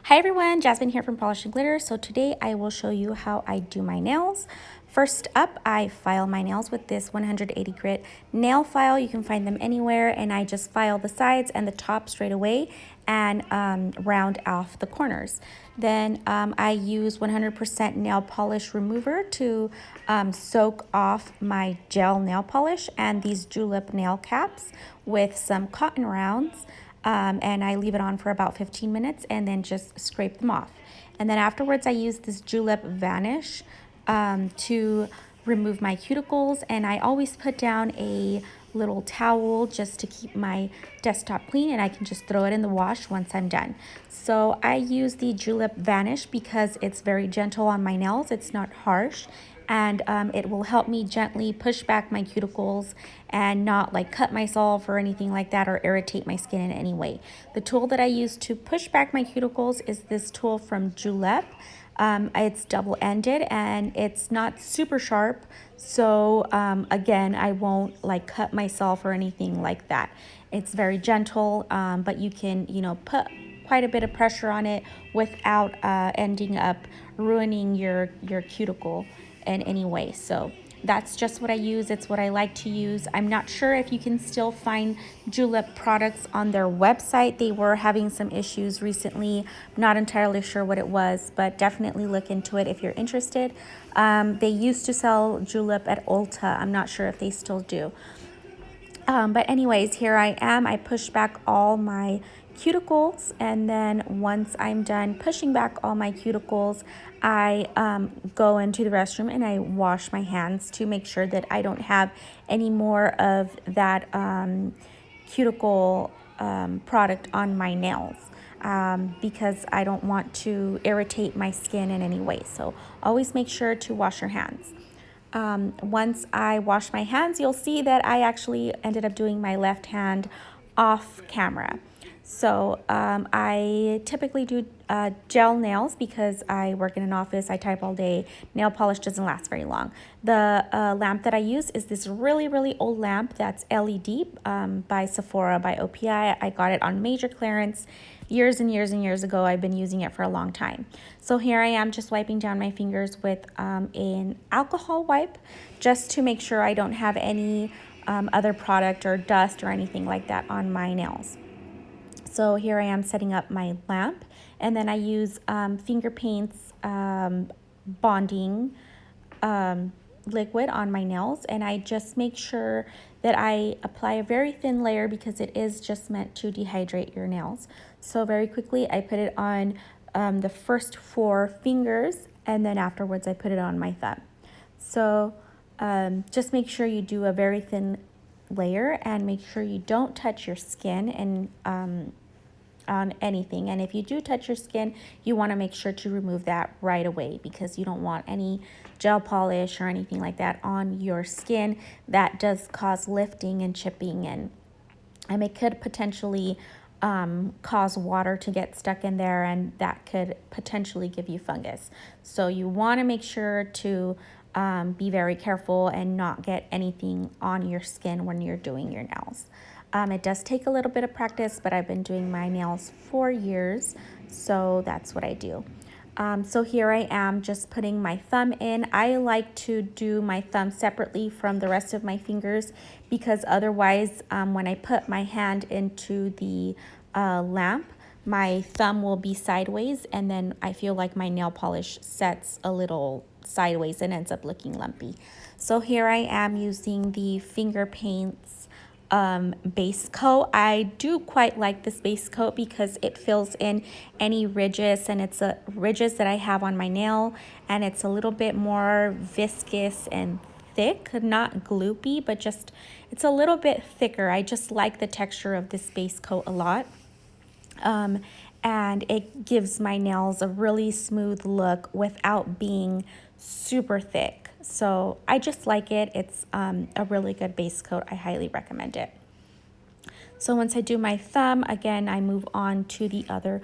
Hi everyone, Jasmine here from Polish and Glitter. So today I will show you how I do my nails. First up, I file my nails with this 180 grit nail file. You can find them anywhere, and I just file the sides and the top straight away and round off the corners. Then I use 100% nail polish remover to soak off my gel nail polish and these julep nail caps with some cotton rounds. And I leave it on for about 15 minutes and then just scrape them off. And then afterwards I use this julep vanish to remove my cuticles, and I always put down a little towel just to keep my desktop clean, and I can just throw it in the wash once I'm done. So I use the julep vanish because it's very gentle on my nails. It's not harsh, and it will help me gently push back my cuticles and not like cut myself or anything like that or irritate my skin in any way. The tool that I use to push back my cuticles is this tool from Julep. It's double-ended and it's not super sharp, so again, I won't like cut myself or anything like that. It's very gentle, but you can, put quite a bit of pressure on it without ending up ruining your cuticle in any way. So that's just what I use. It's what I like to use. I'm not sure if you can still find Julep products on their website. They were having some issues recently. I'm not entirely sure what it was, but definitely look into it if you're interested. They used to sell Julep at Ulta. I'm not sure if they still do. But anyways, here I am. I push back all my cuticles, and then once I'm done pushing back all my cuticles, I go into the restroom and I wash my hands to make sure that I don't have any more of that cuticle product on my nails. Because I don't want to irritate my skin in any way. So always make sure to wash your hands. Once I wash my hands, you'll see that I actually ended up doing my left hand off camera. So I typically do gel nails because I work in an office, I type all day. Nail polish doesn't last very long. The lamp that I use is this really old lamp that's LED by Sephora, by OPI. I got it on major clearance years and years ago. I've been using it for a long time. So here I am just wiping down my fingers with an alcohol wipe just to make sure I don't have any other product or dust or anything like that on my nails. So here I am setting up my lamp, and then I use Finger Paints bonding liquid on my nails, and I just make sure that I apply a very thin layer because it is just meant to dehydrate your nails. So very quickly I put it on the first 4 fingers, and then afterwards I put it on my thumb. So just make sure you do a very thin layer and make sure you don't touch your skin and on anything. And if you do touch your skin, you want to make sure to remove that right away because you don't want any gel polish or anything like that on your skin. That does cause lifting and chipping, and it could potentially cause water to get stuck in there, and that could potentially give you fungus. So you want to make sure to be very careful and not get anything on your skin when you're doing your nails. It does take a little bit of practice, but I've been doing my nails for years, so that's what I do. So here I am just putting my thumb in. I like to do my thumb separately from the rest of my fingers because otherwise when I put my hand into the lamp, my thumb will be sideways, and then I feel like my nail polish sets a little sideways and ends up looking lumpy. So here I am using the Finger Paints base coat. I do quite like this base coat because it fills in any ridges, and it's ridges that I have on my nail, and it's a little bit more viscous and thick, not gloopy, but just it's a little bit thicker. I just like the texture of this base coat a lot. And it gives my nails a really smooth look without being super thick. So I just like it. It's a really good base coat. I highly recommend it. So once I do my thumb, again, I move on to the other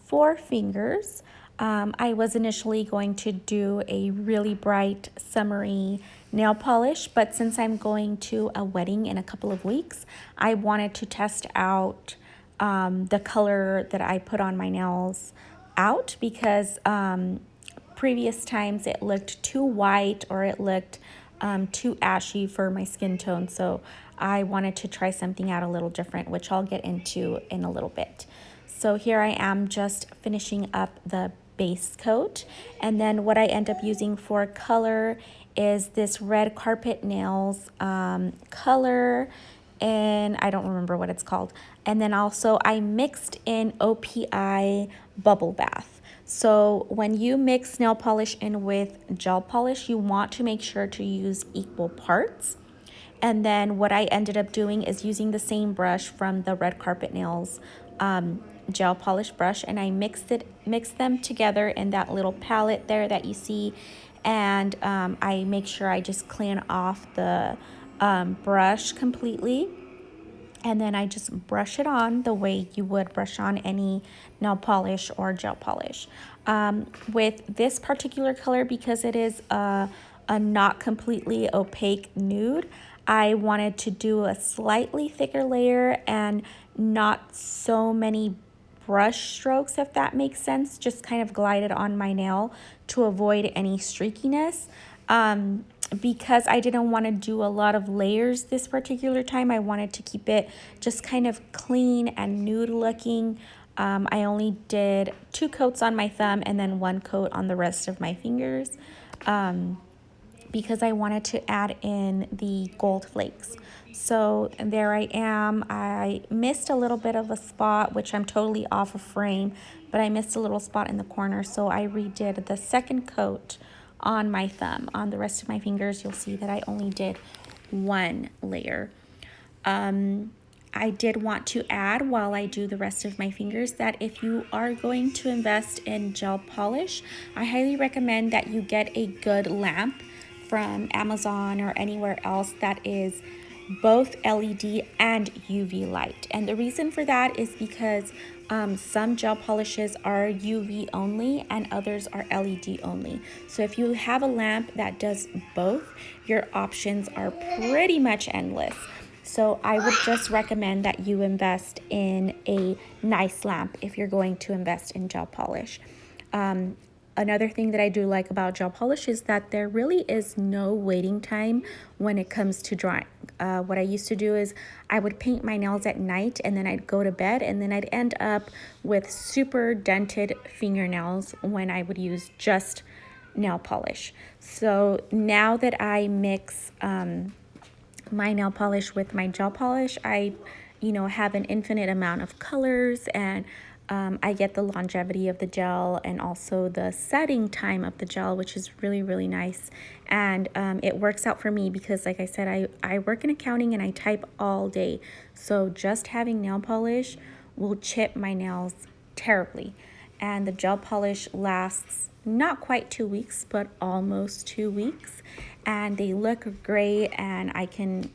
4 fingers. I was initially going to do a really bright summery nail polish, but since I'm going to a wedding in a couple of weeks, I wanted to test out the color that I put on my nails out because previous times it looked too white or it looked too ashy for my skin tone. So I wanted to try something out a little different, which I'll get into in a little bit. So here I am just finishing up the base coat. And then what I end up using for color is this Red Carpet Nails color, and I don't remember what it's called. And then also I mixed in OPI Bubble Bath. So when you mix nail polish in with gel polish, you want to make sure to use equal parts. And then what I ended up doing is using the same brush from the Red Carpet Nails gel polish brush, and I mixed them together in that little palette there that you see. And I make sure I just clean off the brush completely, and then I just brush it on the way you would brush on any nail polish or gel polish. With this particular color, because it is a not completely opaque nude, I wanted to do a slightly thicker layer and not so many brush strokes, if that makes sense. Just kind of glide it on my nail to avoid any streakiness. Because I didn't want to do a lot of layers this particular time, I wanted to keep it just kind of clean and nude looking. I only did 2 coats on my thumb and then 1 coat on the rest of my fingers, because I wanted to add in the gold flakes. So there I am. I missed a little bit of a spot, which I'm totally off of frame, but I missed a little spot in the corner. So I redid the second coat on my thumb. On the rest of my fingers, you'll see that I only did 1 layer. I did want to add, while I do the rest of my fingers, that if you are going to invest in gel polish, I highly recommend that you get a good lamp from Amazon or anywhere else that is both LED and UV light. And the reason for that is because some gel polishes are UV only and others are LED only. So if you have a lamp that does both, your options are pretty much endless. So I would just recommend that you invest in a nice lamp if you're going to invest in gel polish. Another thing that I do like about gel polish is that there really is no waiting time when it comes to drying. What I used to do is I would paint my nails at night and then I'd go to bed, and then I'd end up with super dented fingernails when I would use just nail polish. So now that I mix my nail polish with my gel polish, I have an infinite amount of colors, and I get the longevity of the gel and also the setting time of the gel, which is really, really nice. And it works out for me because, like I said, I work in accounting and I type all day. So just having nail polish will chip my nails terribly. And the gel polish lasts not quite 2 weeks, but almost 2 weeks. And they look great, and I can,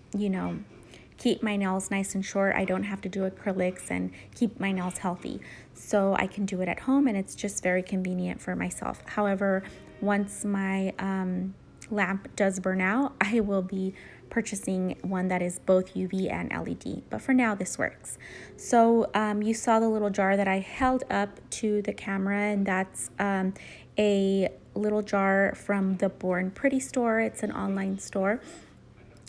keep my nails nice and short. I don't have to do acrylics and keep my nails healthy. So I can do it at home, and it's just very convenient for myself. However, once my lamp does burn out, I will be purchasing one that is both UV and LED. But for now, this works. So you saw the little jar that I held up to the camera, and that's a little jar from the Born Pretty store. It's an online store,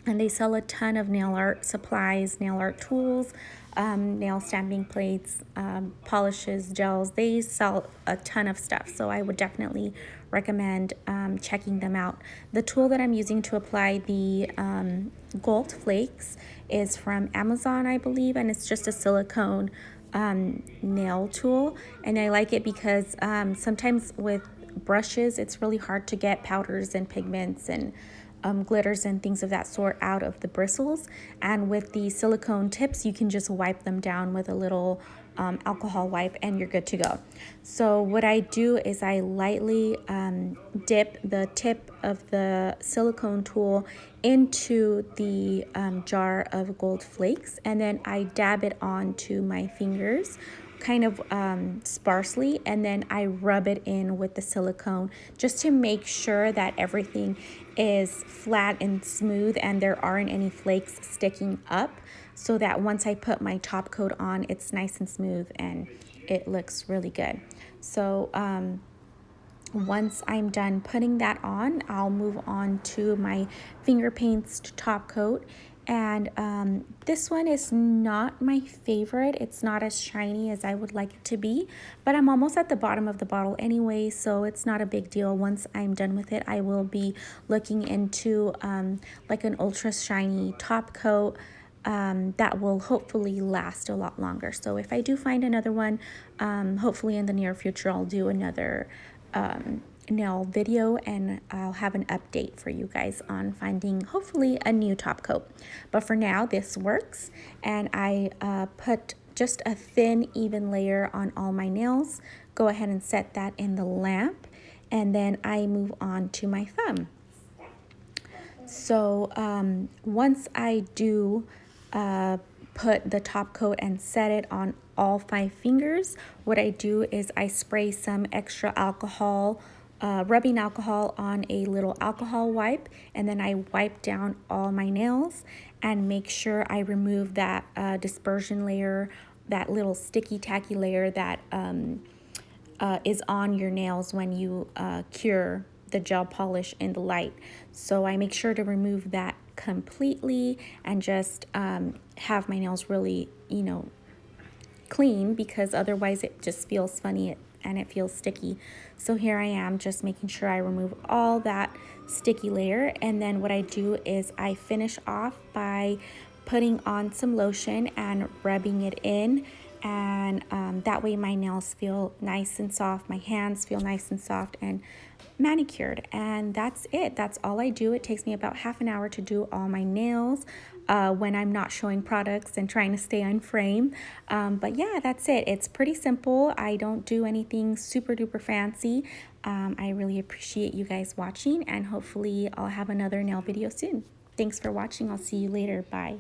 and they sell a ton of nail art supplies, nail art tools, nail stamping plates, polishes, gels. They sell a ton of stuff, so I would definitely recommend checking them out. The tool that I'm using to apply the gold flakes is from Amazon, I believe, and it's just a silicone nail tool, and I like it because sometimes with brushes it's really hard to get powders and pigments and glitters and things of that sort out of the bristles, and with the silicone tips you can just wipe them down with a little alcohol wipe and you're good to go. So what I do is I lightly dip the tip of the silicone tool into the jar of gold flakes, and then I dab it onto my fingers kind of sparsely, and then I rub it in with the silicone just to make sure that everything is flat and smooth and there aren't any flakes sticking up, so that once I put my top coat on, it's nice and smooth and it looks really good. So once I'm done putting that on, I'll move on to my finger paints top coat. And this one is not my favorite. It's not as shiny as I would like it to be, but I'm almost at the bottom of the bottle anyway, so it's not a big deal. Once I'm done with it, I will be looking into like an ultra shiny top coat that will hopefully last a lot longer. So if I do find another one, hopefully in the near future, I'll do another nail video, and I'll have an update for you guys on finding hopefully a new top coat. But for now, this works, and I put just a thin even layer on all my nails. Go ahead and set that in the lamp, and then I move on to my thumb. So once I do put the top coat and set it on all 5 fingers, what I do is I spray some extra alcohol, rubbing alcohol on a little alcohol wipe, and then I wipe down all my nails and make sure I remove that dispersion layer, that little sticky tacky layer that is on your nails when you cure the gel polish in the light. So I make sure to remove that completely and just have my nails really, clean, because otherwise it just feels funny and it feels sticky. So here I am just making sure I remove all that sticky layer, and then what I do is I finish off by putting on some lotion and rubbing it in, and that way my nails feel nice and soft, my hands feel nice and soft and manicured. And that's it. That's all I do. It takes me about half an hour to do all my nails when I'm not showing products and trying to stay on frame. But yeah, that's it. It's pretty simple. I don't do anything super duper fancy. I really appreciate you guys watching, and hopefully I'll have another nail video soon. Thanks for watching. I'll see you later. Bye.